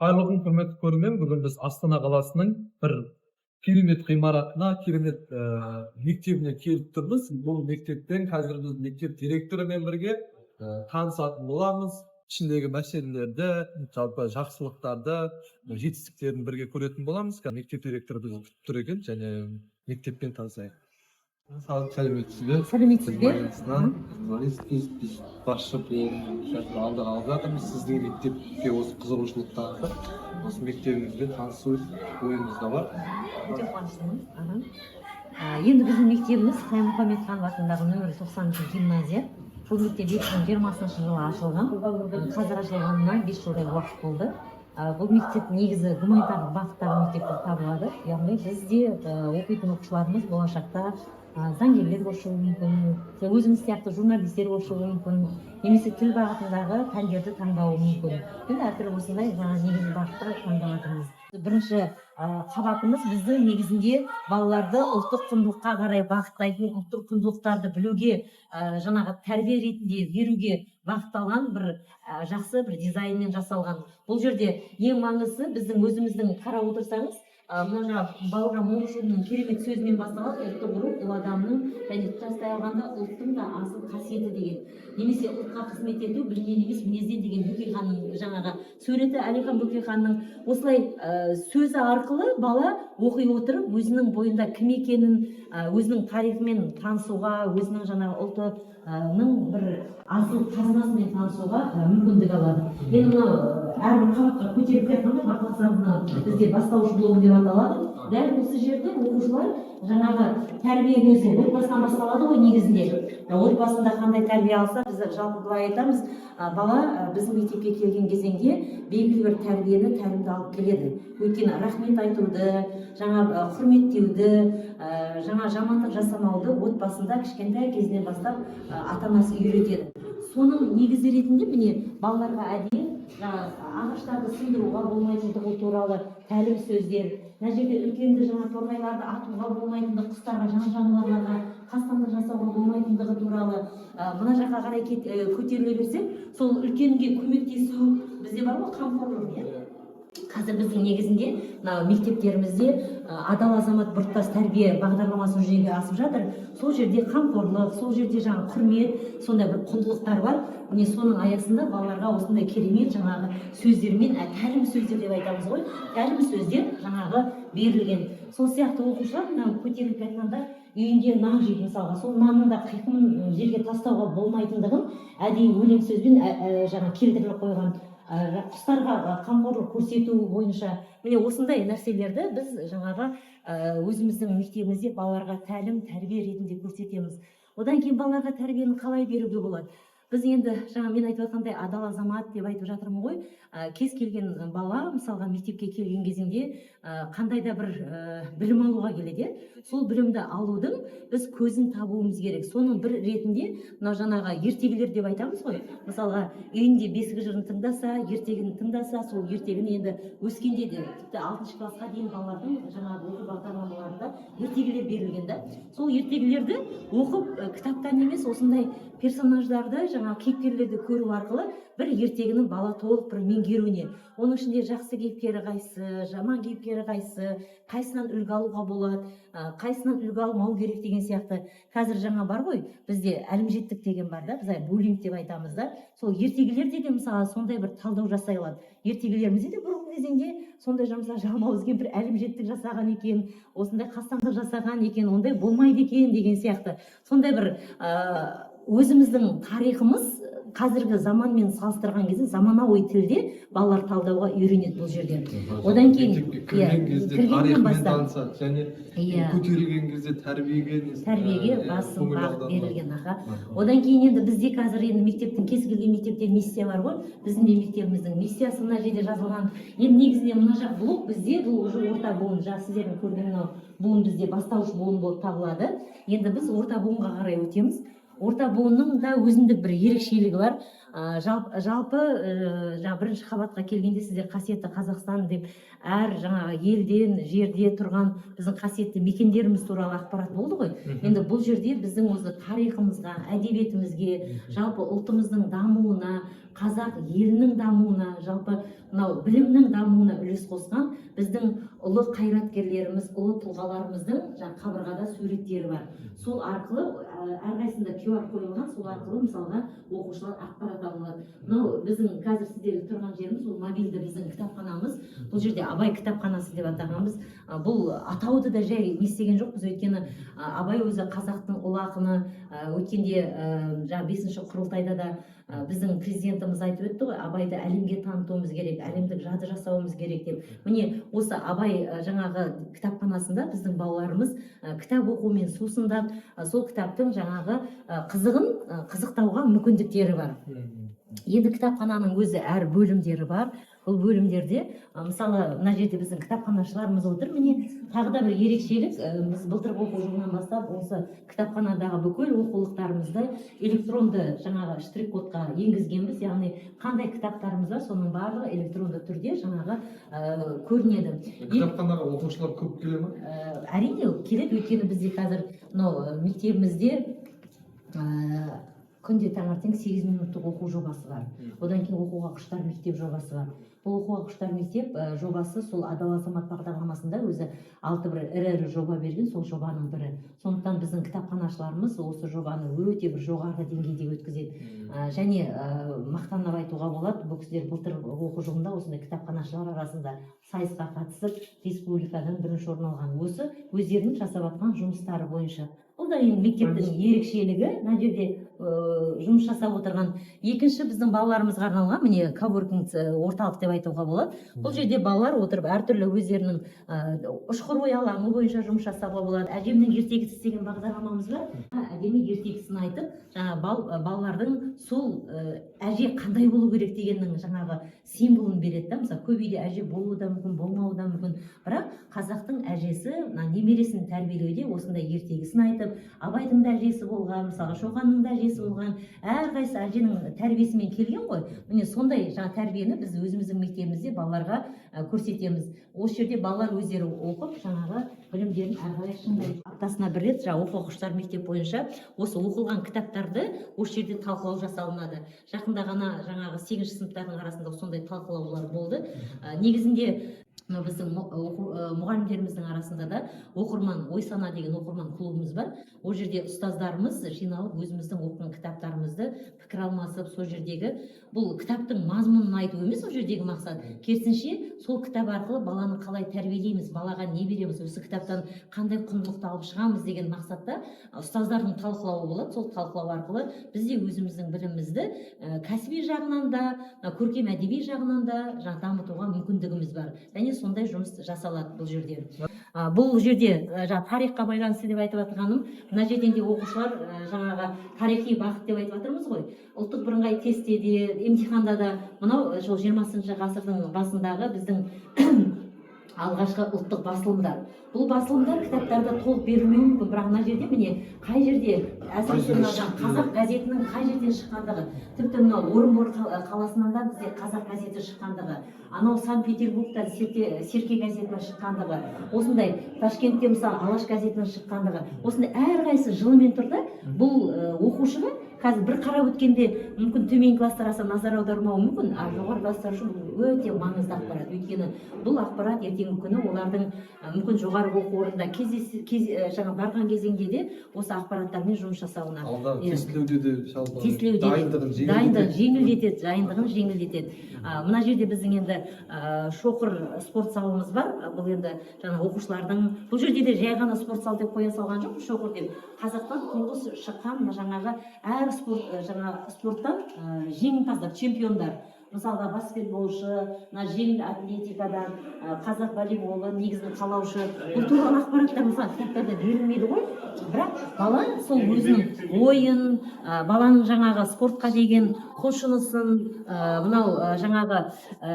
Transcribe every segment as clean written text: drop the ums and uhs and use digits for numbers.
Қайырлы күн, құрметті көрермен. Бүгін біз Астана қаласының бір керемет ғимаратына, керемет мектебіне келіп тұрмыз. Бұл мектептен қазір біз мектеп директорымен бірге танысатын боламыз. Ішіндегі мәселелерді, жалпы жақсылықтарды, жетістіктерін бірге көретін боламыз. Мектеп директоры бізді күтіп тұр екен, және мектеппен танысайық. Сәлеметсіз бе? Сәлеметсіз бе? Журналист басшы алдыға алып жатырмыз. Сіздің мектепке осы қызығушылық танытып, осы мектебіңізбен танысу ойыңызда бар. Өте қуаныштымын. Енді біздің мектебіміз Қайым-Мұхамедханов атындағы нөмірі 90-шы гимназия. Бұл мектеп 2020 жылы ашылған. Қазір ашылғанына 5 жылдай уақыт болды. Бұл мектеп негізі гуманитарлық бағыттағы мектеп болып табылады. Яғни бізде оқитын оқушыларымыз болашақта заңгерлер болып шығуы мүмкін, өзіміз сияқты журналистер болып шығуы мүмкін, немесе тіл бағытындағы пәндерді таңдауы мүмкін. Енді әртүрлі осындай негізгі бағытта таңдалатырмыз. Бірінші қабатымыз бізді негізінде балаларды ұлттық құндылыққа қарай бағыттайтын, ұлттық құндылықтарды білуге, жаңағы тәрбие ретінде беруге бағытталған бір жақсы бір дизайнмен жасалған. Бұл жерде ең маңыздысы біздің өзіміздің қарап отырсаңыз, мына Бауыржан Момышұлының керемет сөзімен басталады. Ұлттық рух ол адамның және тұтастай алғанда ұлттың да асыл қасиеті деген. Немесе ұлтқа қызмет ету білімнен емес мінезден деген Бөкейханның жаңағы суреті. Әлихан Бөкейханның осылай сөзі арқылы бала оқи отырып өзінің бойында кім екенін, өзінің тарихымен танысуға, өзінің жаңағы ұлтының бір асыл қазынасымен танысуға мүмкіндік алады. Енді мынау әрбір қабатқа көтеріп жатқанда бақыласаңыз бізде бастауыш блогы деп аталады. Дәл осы жерде оқушылар жаңағы тәрбие көзі отбасынан басталады ғой негізінде. Отбасында қандай тәрбие алса, біз жалпы былай айтамыз, бала біздің мектепке келген кезеңде белгілі бір тәрбиені, тәлімді алып келеді. Өйткені рахмет айтуды, жаңа құрметтеуді, жаңа жамандық жасамауды отбасында кішкентай кезінен бастап ата-анасы үйретеді. Соның негізі ретінде міне балаларға әдейі ағаштарды сындыруға болмайтындығы туралы тәлім сөздер, мына жерде үлкенді жаңа торғайларды атуға болмайтындығы, құстарға, жан жануарларға қастандық жасауға болмайтындығы туралы мына жаққа қарай көтеріле берсек, сол үлкенге көмектесу бізде бар ғой, қамқорлық. Қазір біздің негізінде мектептерімізде адал азамат біртұтас тәрбие бағдарламасы жүзеге асып жатыр. Сол жерде қамқорлық, сол жерде жаңа құрмет, сондай бір құндылықтар бар. Міне соның аясында балаларға осындай керемет жаңағы сөздермен, тәлім сөздер деп айтамыз ғой, тәлім сөздер жаңағы берілген. Сол сияқты оқушылар көтеріліп жатқанда үйінде нан жейді мысалға, сол нанның да қиқымын жерге тастауға болмайтындығын әдейі өлең сөзбен жаңа келтіріліп қойған. Құстарға қамқорлық көрсету бойынша міне осындай нәрселерді біз жаңағы өзіміздің мектебімізде балаларға тәлім, тәрбие ретінде көрсетеміз. Одан кейін балаларға тәрбиені қалай беруге болады? Біз енді жаңа мен айтып жатқандай адал азамат деп айтып жатырмын ғой. Кез келген бала мысалға мектепке келген кезінде қандай да бір білім алуға келеді. Сол білімді алудың біз көзін табуымыз керек. Соның бір ретінде мынау жаңағы ертегілер деп айтамыз ғой. Мысалға үйінде бесік жырын тыңдаса, ертегіні тыңдаса, сол ертегіні енді өскенде де тіпті 6-шы классқа дейін балалардың жаңағы оқу бағдарламаларында ертегілер берілген да. Сол ертегілерді оқып кітаптан емес осындай персонаждарды жаңа кейіпкерлерді көру арқылы бір ертегінің бала толық бір меңгеруіне, оның ішінде жақсы кейіпкері қайсы, жаман кейіпкері қайсы, қайсынан үлгі алуға болады, қайсынан үлгі алмау керек деген сияқты. Қазір жаңа бар ғой, бізде әлімжеттік деген бар да, біз буллинг деп айтамыз да. Сол ертегілерде де мысалы сондай бір талдау жасай алады. Ертегілерімізде де бұрынғы кезеңде сондай жұмса Жалмауызген бір әлімжеттік жасаған екен, осындай қастандық жасаған екен, ондай болмайды екен деген сияқты. Сондай бір өзіміздің тарихымыз қазіргі заманмен салыстырған кезде заманауи тілде балалар талдауға үйренеді бұл жерде. Одан кейін кірген кезде тарихымен танысады, және көтерілген кезде тәрбиеге басым бағыт берілген. Одан кейін енді бізде қазір енді мектептің кез келген мектепте миссия бар ғой. Біздің де мектебіміздің миссиясы мына жерде жазылған. Енді негізінде мына жақ блок бізде бұл уже орта буын, сіздердің көрген буын бізде бастауыш буын болып табылады. Енді біз орта буынға қарай өтеміз. Орта буынның да өзіндік бір ерекшелігі бар. жалпы жаңа бірінші қабатқа келгенде сіздер қасиетті Қазақстан деп әр жаңағы елден жерде тұрған біздің қасиетті мекендеріміз туралы ақпарат болды ғой. Енді бұл жерде біздің осы тарихымызға, әдебиетімізге, жалпы ұлтымыздың дамуына, қазақ елінің дамуына, жалпы мынау білімнің дамуына үлес қосқан біздің ұлы қайраткерлеріміз, ұлы тұлғаларымыздың қабырғада суреттері бар. Сол арқылы әрқайсысында QR қойылған, сол арқылы мысалға оқушылар ақпарат алады. Мынау біздің қазір сіздер тұрған жеріміз, ол мобильді біздің кітапханамыз. Бұл жерде Абай кітапханасы деп атағанбыз. Бұл атауды да жай не істеген жоқпыз, өйткені Абай өзі қазақтың ұлы ақыны. Өткенде жаңа 5-ші құрылтайда да біздің президентіміз айтып өтті ғой, Абайды әлемге танытуымыз керек, әлемдік жады жасауымыз керек деп. Міне осы Абай жаңағы кітапханасында біздің балаларымыз кітап оқумен сусындап, сол кітаптың жаңағы қызықтауға мүмкіндіктері бар. Енді кітапхананың өзі әр бөлімдері бар. Бұл бөлімдерде мысалы мына жерде біздің кітапханашыларымыз отыр. Міне тағы да бір ерекшелік, біз былтырғы оқу жылынан бастап осы кітапханадағы бүкіл оқулықтарымызды электронды жаңағы штрих-кодқа енгізгенбіз. Яғни қандай кітаптарымыз бар, соның барлығы электронды түрде жаңағы көрінеді. Кітапханаға оқушылар көп келе ме? Әрине келеді, өйткені бізде қазір мектебімізде күнде таңертең 8 минуттық оқу жобасы бар. Одан кейін оқуға құштар мектеп жобасы бар. Бұл оқуға құштар мектеп жобасы сол Адал Азамат бағдарламасында өзі 6 бір ірі жоба берген, сол жобаның бірі. Сондықтан біздің кітапханашыларымыз осы жобаны өте бір жоғары деңгейде өткізеді. Және мақтанып айтуға болады, бұл кісілер былтыр оқу жылында осындай кітапханашылар арасында сайысқа қатысып, республикадан бірінші орын алған. Осы өздерінің жасап жатқан жұмыстары бойынша. Бұл да енді мектептің ерекшелігі, мына жерде жұмыс жасап отырған. Екінші біздің балаларымызға арналған міне коворкинг орталық деп айтуға болады. Бұл жерде балалар отырып әртүрлі өздерінің ұшқыр ой алаңы бойынша жұмыс жасауға болады. Әжемнің ертегісі деген бағдарламамыз бар. Әдемі ертегісін айтып, жаңа балалардың сол әже қандай болу керек дегеннің жаңағы символын береді. Мысалы көп үйде әже болуы да мүмкін, болмауы да мүмкін. Бірақ қазақтың әжесі немересін тәрбиелеуде осындай ертегісін айтып, Абайдың да әжесі болған, мысалы Шоқанның да әжесі болған, әрқайсы әженің тәрбиесімен келген ғой. Міне сондай жаңа тәрбиені біз өзіміздің мектебімізде балаларға көрсетеміз. Осы жерде балалар өздері оқып, жаңағы білімдерін әрі шыңдайды. Аптасына бір рет оқуға құштар мектеп бойынша осы оқылған кітаптарды осы жерде талқылау жасалынады. Жақында ғана жаңағы 8-ші сыныптардың арасында сондай талқылаулар болды. Негізінде біздің мұғалімдеріміздің арасында да оқырман ой сана деген оқырман клубымыз бар. Ол жерде ұстаздарымыз жиналып өзіміздің оқыған кітаптарымызды пікір алмасып, сол жердегі бұл кітаптың мазмұнын айту емес, ол жердегі мақсат. Керісінше сол кітап арқылы баланы қалай тәрбиелейміз, балаға не береміз, осы кітаптан қандай құндылықты алып шығамыз деген мақсатта ұстаздардың талқылауы болады. Сол талқылау арқылы біз де өзіміздің білімімізді кәсіби жағынан да, көркем әдеби жағынан да дамытуға мүмкіндігіміз бар. Және сондай жұмыс жасалады бұл жерде. Бұл жерде тарихқа байланысты деп айтып жатқаным, мына жерден де оқушылар жаңағы тарихи бағыт деп айтып жатырмыз ғой. Ұлттық бірыңғай тестте де, емтиханда да мынау 20-шы ғасырдың басындағы біздің алғашқы ұлттық басылымдар. Бұл басылымдар кітаптарда толық берілмеуі мүмкін, бірақ мына жерде міне қай жерде әсіресе қазақ газетінің қай жерден шыққандығы, тіпті мынау Орынбор қаласынан да бізде қазақ газеті шыққандығы, анау Санкт-Петербургтан Серке газетінің шыққандығы, осындай Ташкентте мысалы Алаш газетінің шыққандығы, осындай әрқайсысы жылымен тұрды. Бұл оқушыға қазір бір қарап өткенде мүмкін төмен класстар аса назар аудармауы мүмкін, а жоғары класстар үшін өте маңызды ақпарат. Өйткені бұл ақпарат ертеңгі күні олардың мүмкін жоғары оқу орнында жаңа барған кезеңде де осы ақпараттармен жұмыс жасауына. Тестілеуде де дайындығын жеңілдетеді. Мына жерде біздің енді шоқыр спорт залымыз бар. Бұл енді жаңа оқушылардың, бұл жерде де жай ғана спорт зал деп қоя салған жоқ, шоқыр деп. Қазақтан тұңғыш шыққан жаңағы әр спорттан жеңімпаздар, чемпиондар. Мысалға баскетболшы, жеңіл атлетикадан, қазақ волейболы, негізін қалаушы. Бұл туралы ақпараттар мысалы кітаптарда берілмейді ғой. Бірақ бала сол өзінің ойын, баланың жаңағы спортқа деген құлшынысын, мынау жаңағы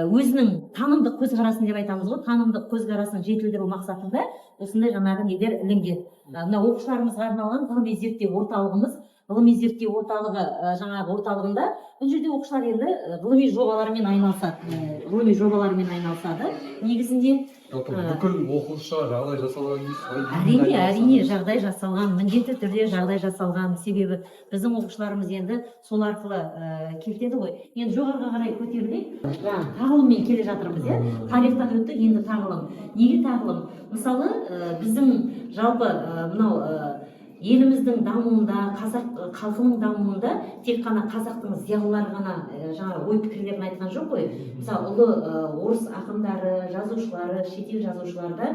өзінің танымдық көзқарасын деп айтамыз ғой, танымдық көзқарасын жетілдіру мақсатында осындай жаңағы нелер ілінген. Мына оқушыларымызға арналған ғылыми зерттеу орталығымыз ғылыми зерттеу орталығы жаңағы орталығында бұл жерде оқушылар енді ғылыми жобалармен айналысады. Негізінде бүкіл оқушыға жағдай жасалған әрине жағдай жасалған, міндетті түрде жағдай жасалған. Себебі біздің оқушыларымыз енді сол арқылы келтеді ғой. Енді жоғарыға қарай көтерілейік. Тағылыммен келе жатырмыз, тарихтан өттік, енді тағылым. Неге тағылым? Мысалы, біздің жалпы мынау еліміздің дамуында, қазақ халқының дамуында тек қана қазақтың зиялылары ғана жаңа ой пікірлерін айтқан жоқ қой. Мысалы, ұлы орыс ақындары, жазушылары, шетел жазушылары да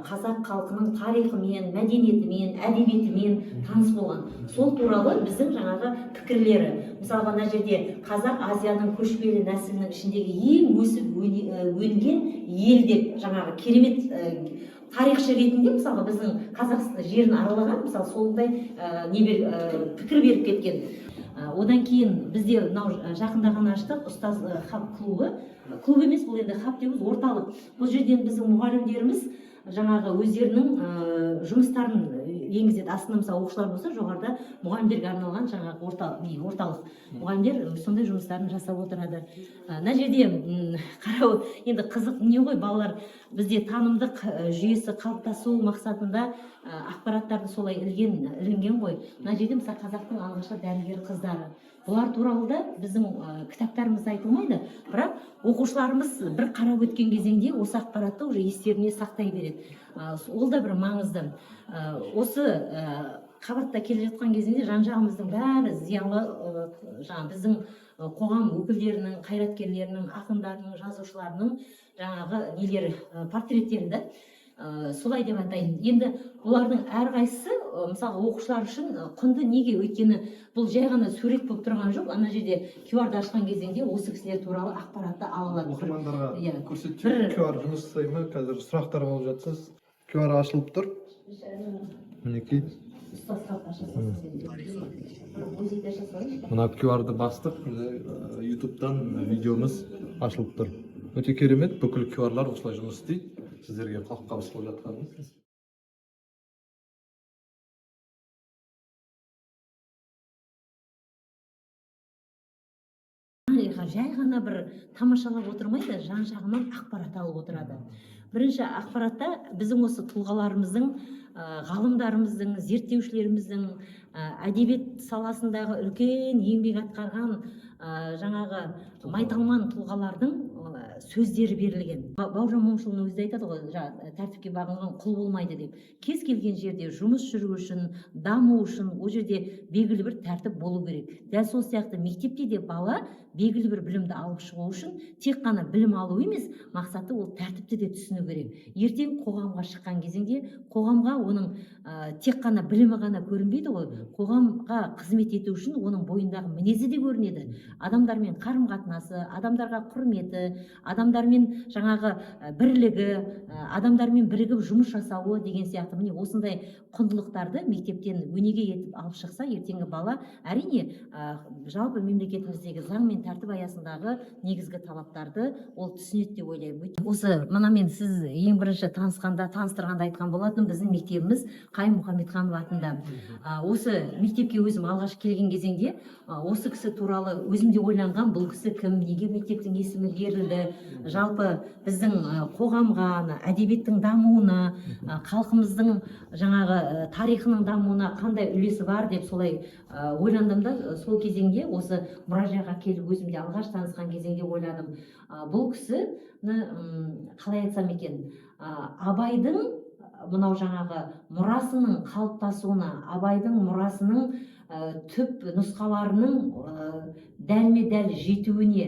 қазақ халқының тарихымен, мәдениетімен, әдебиетімен таныс болған. Сол туралы біздің жаңағы пікірлері. Мысалға, мына жерде қазақ Азияның көшпелі нәсілінің ішіндегі ең өсіп өнген ел деп жаңағы керемет тарихшы ретінде мысалға біздің қазақ жерін аралаған, мысалы сондай пікір беріп кеткен. Одан кейін бізде мынау жақында ғана аштық ұстаз хаб клубы. Клуб емес, бұл енді хаб дейміз, орталық. Бұл жерден біздің мұғалімдеріміз жаңағы өздерінің жұмыстарын енгізеді. Астында мысалы оқушылар болса, жоғарыда мұғалімдерге арналған жаңағы орталық мұғалімдер сондай жұмыстарын жасап отырады. Мына жерде қарау енді қызық не ғой, балалар бізде танымдық жүйесі қалыптасу мақсатында ақпараттарды солай ілінген ғой. Мына жерде мысалы қазақтың алғашқы дәрігер қыздары. Бұлар туралы да біздің кітаптарымызда айтылмайды, бірақ оқушыларымыз бір қарап өткен кезеңде осы ақпаратты уже естеріне сақтай береді. Ол да бір маңызды. Осы қабатта келе жатқан кезінде жан-жағымыздың бәрі зиялы біздің қоғам өкілдерінің, қайраткерлерінің, ақындарының, жазушыларының жаңағы нелері, портреттері да солай деп атайын. Енді бұлардың әрқайсысы мысалы оқушылар үшін құнды. Неге? Өйткені бұл жай ғана сурет болып тұрған жоқ. Ана жерде QR-ды ашқан кезеңде осы кісілер туралы ақпаратты ала алады. Оқырмандарға көрсетіп, QR жұмыс жасай ма? Қазір сұрақтар болып жатса, QR ашылып тұр. Мінекей. Мына QR-ды бастық, YouTube-дан видеомыз ашылып тұр. Өте керемет, бүкіл QR-лар осылай жұмыс істейді. Сіздерге қалып болып жатқаныңыз. Жай ғана бір тамашалап отырмайды, жан-жағынан ақпарат алып отырады. Бірінші ақпаратта біздің осы тұлғаларымыздың, ғалымдарымыздың, зерттеушілеріміздің әдебиет саласындағы үлкен еңбек атқарған жаңағы майталман тұлғалардың сөздері берілген. Бауыржан Момышұлының өзі айтады ғой, тәртіпке бағынған құл болмайды деп. Кез келген жерде жұмыс жүру үшін, даму үшін ол жерде белгілі бір тәртіп болу керек. Дәл сол сияқты мектепте де бала белгілі бір білімді алып шығу үшін тек қана білім алу емес, мақсаты ол тәртіпті де түсіну керек. Ертең қоғамға шыққан кезеңде қоғамға оның тек қана білімі ғана көрінбейді ғой. Қоғамға қызмет ету үшін оның бойындағы мінезі де көрінеді. Адамдармен қарым-қатынасы, адамдарға құрметі, адамдармен жаңағы бірлігі, адамдармен бірігіп жұмыс жасауы деген сияқты міне осындай құндылықтарды мектептен өнеге етіп алып шықса, ертеңгі бала әрине жалпы мемлекетіміздегі заң мен тәртіп аясындағы негізгі талаптарды ол түсінеді деп ойлаймын. Осы мынамен сіз ең бірінші таныстырғанда айтқан болатын, біздің мектебіміз Қайым Мұхамедханов атында. Осы мектепке өзім алғаш келген кезеңде осы кісі туралы өзімде ойланған, бұл кісі кім, неге мектептің есімі берілді, жалпы біздің қоғамға, әдебиеттің дамуына, халқымыздың жаңағы тарихының дамуына қандай үлесі бар деп солай ойландым да, сол кезеңде осы мұражайға келіп өзімде алғаш танысқан кезеңде ойладым, бұл кісіні қалай айтсам екен, Абайдың мынау жаңағы мұрасының қалыптасуына, Абайдың мұрасының түп нұсқаларының дәлме-дәл жетуіне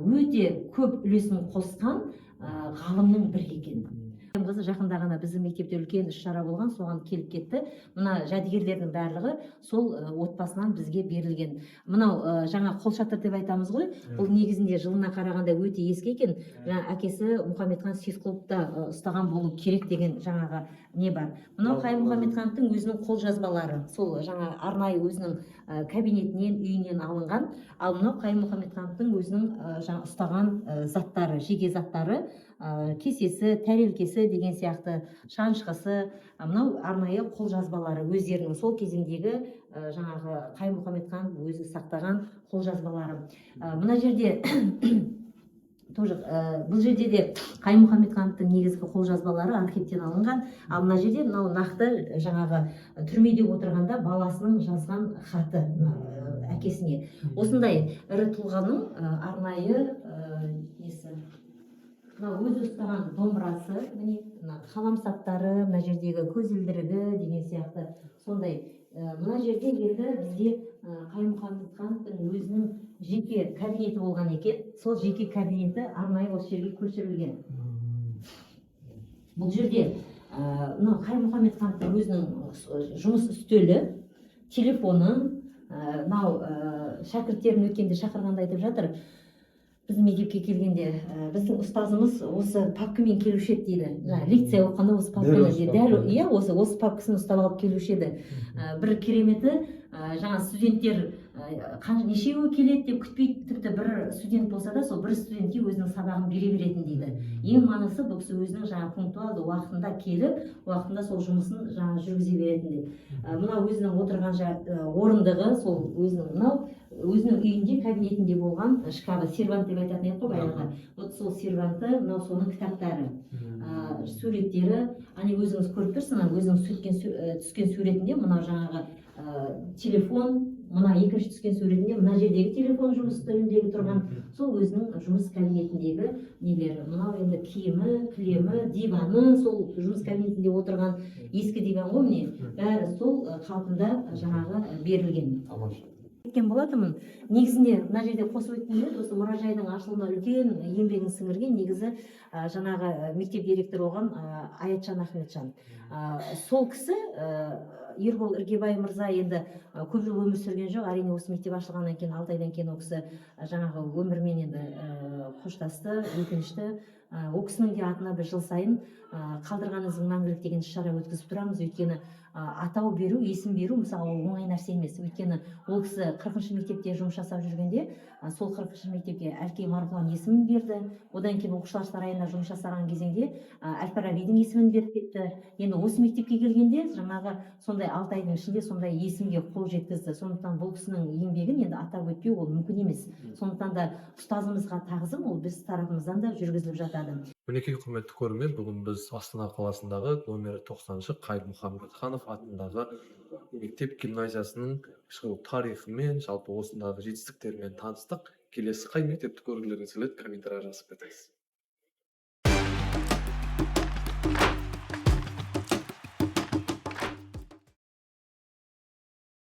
өте көп үлесін қосқан ғалымның бірі екен. Қызы жақында ғана біздің мектепте үлкен іс-шара болған, соған келіп кетті. Мына жәдігерлердің барлығы сол отбасынан бізге берілген. Мынау жаңа қолшатыр деп айтамыз ғой, бұл негізінде жылына қарағанда өте ескі екен. Әкесі Мұхамедхан сейітқұловта ұстаған болу керек деген жаңағы не бар. Мынау Қайым Мұхамедхановтың өзінің қолжазбалары, сол жаңа арнайы өзінің кабинетінен, үйінен алынған. Ал мынау Қайым Мұхамедхановтың өзінің ұстаған заттары, жеке заттары, кесесі, тәрелкесі деген сияқты шанышқысы, мынау арнайы қолжазбалары өздерінің сол кезеңдегі жаңағы Қаймұхамед хан өзі сақтаған қолжазбалары. Мына жерде тоже бұл жерде де Қаймұхамед хановтың негізгі қолжазбалары архивтен алынған, ал мына жерде мынау нақты жаңағы түрмеде отырғанда баласының жазған хаты әкесіне. Осындай ірі тұлғаның арнайы несі, мынау өзі ұстаған домбырасы, міне қаламсаптары, мына жердегі көзілдірігі деген сияқты сондай. Мына жерде енді бізде Қаймұхамед хановтың өзінің жеке кабинеті болған екен. Сол жеке кабинеті арнайы осы жерге көшірілген. Бұл жерде мынау Қаймұхамед хановтың өзінің жұмыс үстелі, телефоны, мынау шәкірттерін өткенде шақырғанда айтып жатыр. Біздің мектепке келгенде біздің ұстазымыз осы папкамен келуші еді дейді. Лекция оқығанда осы папканы дәл иә осы папкасын ұстап алып келуші еді. Бір кереметі жаңа студенттер нешеуі келеді деп күтпейді, тіпті бір студент болса да сол бір студентке өзінің сабағын бере беретін дейді. Ең маңызды бұл кісі өзінің жаңа пунктуалды уақытында келіп, уақытында сол жұмысын жаңа жүргізе беретін дейді. Мынау өзінің отырған орындығы, сол өзінің мынау өзінің үйінде кабинетінде болған шкафы, сервант деп айтатын еді ғой баяғыда. Вот сол серванты, мынау соның кітаптары, суреттері, ане өзіңіз көріп тұрсыз, өзінің түскен суретінде мынау жаңағы телефон, мына екінші түскен суретінде мына жердегі телефон жұмыс үстеліндегі тұрған, сол өзінің жұмыс кабинетіндегі нелері. Мынау енді киімі, кілемі, диваны, сол жұмыс кабинетінде отырған ескі диван ғой, міне бәрі сол қалпында жаңағы берілген. Кеткен болатынмын. Негізінде мына жерде қосып өткенде осы мұражайдың ашылуына үлкен еңбегін сіңірген негізі жаңағы мектеп директоры болған Аятжан Ахметжан. Сол кісі Ербол Іргебай мырза енді көп жыл өмір сүрген жоқ. Әрине осы мектеп ашылғаннан кейін 6 айдан кейін ол кісі жаңағы өмірмен енді қоштасты, өкінішті. Ол кісінің де атына біз жыл сайын қалдырған ізің мәңгілік деген іс-шара өткізіп тұрамыз. Өйткені атау беру, есім беру мысалы ол оңай нәрсе емес. Өйткені ол кісі 40-шы мектепте жұмыс жасап жүргенде сол 40-шы мектепке Әлкей Марғұлан есімін берді. Одан кейін оқушылар сарайында жұмыс жасаған кезеңде Әл-Фарабидің есімін беріп кетті. Енді осы мектепке келгенде жаңағы сондай 6 айдың ішінде сондай есімге қол жеткізді. Сондықтан бұл кісінің еңбегін енді атап өтпеу ол мүмкін емес. Сондықтан да ұстазымызға тағзым ол біз тарапымыздан да жүргізіліп жатады. Мінекей құрметті көрермен, бүгін біз Астана қаласындағы номері 90-шы Қаймұхамед ханов атындағы мектеп гимназиясының тарихымен, жалпы осындағы жетістіктерімен таныстық. Келесі қай мектепті көргілеріңіз келеді, комментарийға жазып кетіңіз.